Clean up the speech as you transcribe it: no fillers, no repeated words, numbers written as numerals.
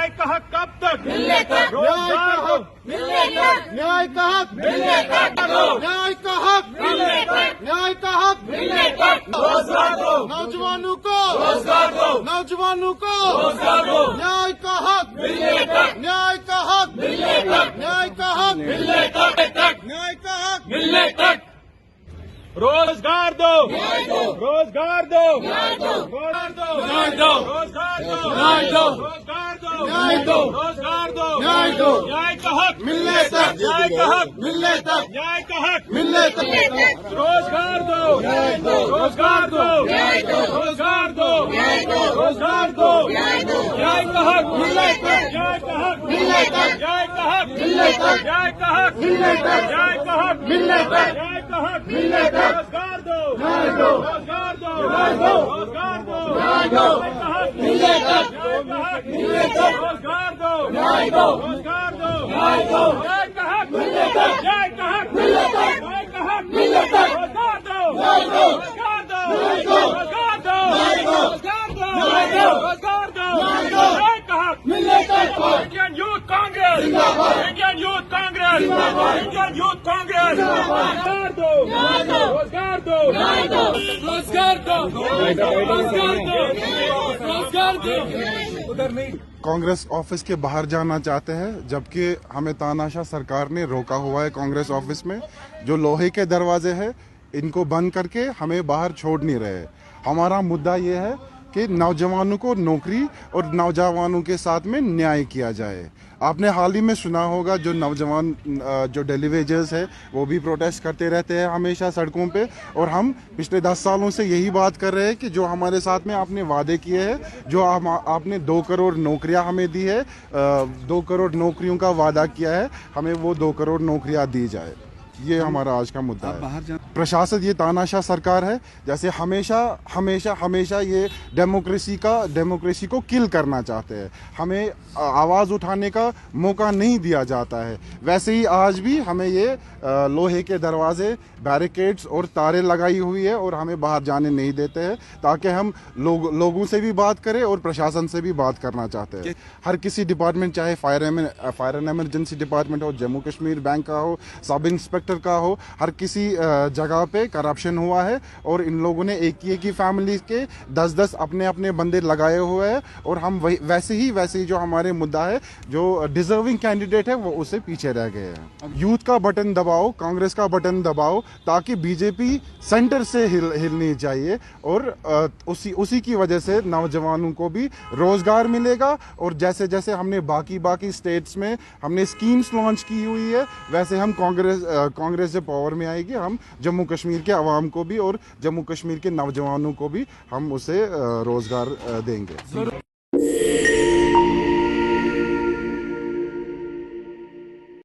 न्याय का हक कब तक? मिलने तक। रोजगार दो। मिलने तक। न्याय का हक, मिलने तक। न्याय का हक, मिलने तक। न्याय का हक, मिलने तक। रोजगार दो। नौजवानों को, रोजगार दो। नौजवानों को, रोजगार दो। न्याय का हक, मिलने तक। न्याय का हक, मिलने तक। न्याय का हक, मिलने तक। न्याय का हक, मिलने तक। रोजगार दो। रोजगार दो। न्याय दो। रोजगार दो। न्याय दो। रोजगार दो। न्याय दो। रोजगार दो। न्याय दो। रोजगार दो। न्याय दो। न्याय का हक। मिलने तक, न्याय का हक। मिलने तक, न्याय का हक। मिलने तक, रोजगार दो। रोजगार दो। न्याय दो। रोजगार दो। न्याय दो। रोजगार दो। न्याय दो। न्याय का हक। मिलने तक, न्याय का हक। मिलने तक, न्याय का हक। मिलने तक, न्याय का हक। मिलने तक, न्याय का हक। मिलने तक, न्याय का हक। मिलने तक, रोजगार दो। न्याय दो, रोजगार दो। न्याय दो, रोजगार दो। न्याय दो, न्याय का हक। मिलने तक, न्याय का हक। मिलने तक, रोजगार दो। न्याय दो, रोजगार दो। न्याय दो, न्याय का हक। मिलने तक, न्याय का हक। मिलने तक, न्याय का हक। मिलने तक, रोजगार दो। न्याय दो, रोजगार दो। न्याय दो, रोजगार दो। न्याय दो, रोजगार दो। न्याय दो, रोजगार दो। न्याय दो, न्याय का हक। मिलने तक, इंडियन यूथ कांग्रेस। जिंदाबाद। Indian youth Congress. जिंदाबाद। Indian youth Congress. रोजगार दो। न्याय दो, रोजगार दो। न्याय दो, रोजगार दो। रोजगार दो। रोजगार दो। उधर नहीं। कांग्रेस ऑफिस के बाहर जाना चाहते हैं, जबकि हमें तानाशाह सरकार ने रोका हुआ है। कांग्रेस ऑफिस में जो लोहे के दरवाजे हैं इनको बंद करके हमें बाहर छोड़ नहीं रहे। हमारा मुद्दा ये है कि नौजवानों को नौकरी और नौजवानों के साथ में न्याय किया जाए। आपने हाल ही में सुना होगा जो नौजवान जो डेली वेजर्स है वो भी प्रोटेस्ट करते रहते हैं हमेशा सड़कों पे, और हम पिछले 10 सालों से यही बात कर रहे हैं कि जो हमारे साथ में आपने वादे किए हैं, जो आपने 2 करोड़ नौकरियां हमें दी है, 2 करोड़ नौकरियों का वादा किया है, हमें वो 2 करोड़ नौकरियां दी जाए। ये हमारा आज का मुद्दा है। प्रशासन ये तानाशाह सरकार है, जैसे हमेशा हमेशा हमेशा ये डेमोक्रेसी को किल करना चाहते हैं। हमें आवाज़ उठाने का मौका नहीं दिया जाता है। वैसे ही आज भी हमें ये लोहे के दरवाजे, बैरिकेड्स और तारे लगाई हुई है और हमें बाहर जाने नहीं देते हैं, ताकि हम लोगों से भी बात करें और प्रशासन से भी बात करना चाहते हैं। हर किसी डिपार्टमेंट, चाहे फायर एंड इमरजेंसी डिपार्टमेंट हो, जम्मू कश्मीर बैंक का हो, सब इंस्पेक्टर का हो, हर किसी जगह पे करप्शन हुआ है और इन लोगों ने एक ही फैमिली के 10-10 अपने अपने बंदे लगाए हुए हैं, और हम वैसे ही जो हमारे मुद्दा है, जो डिजर्विंग कैंडिडेट है वो उससे पीछे रह गए हैं। यूथ का बटन दबाओ, कांग्रेस का बटन दबाओ, ताकि बीजेपी सेंटर से हिलनी चाहिए, और उसी की वजह से नौजवानों को भी रोजगार मिलेगा। और जैसे जैसे हमने बाकी स्टेट्स में हमने स्कीम्स लॉन्च की हुई है, वैसे हम कांग्रेस जब पावर में आएगी, हम जम्मू कश्मीर के अवाम को भी और जम्मू कश्मीर के नौजवानों को भी हम उसे रोजगार देंगे।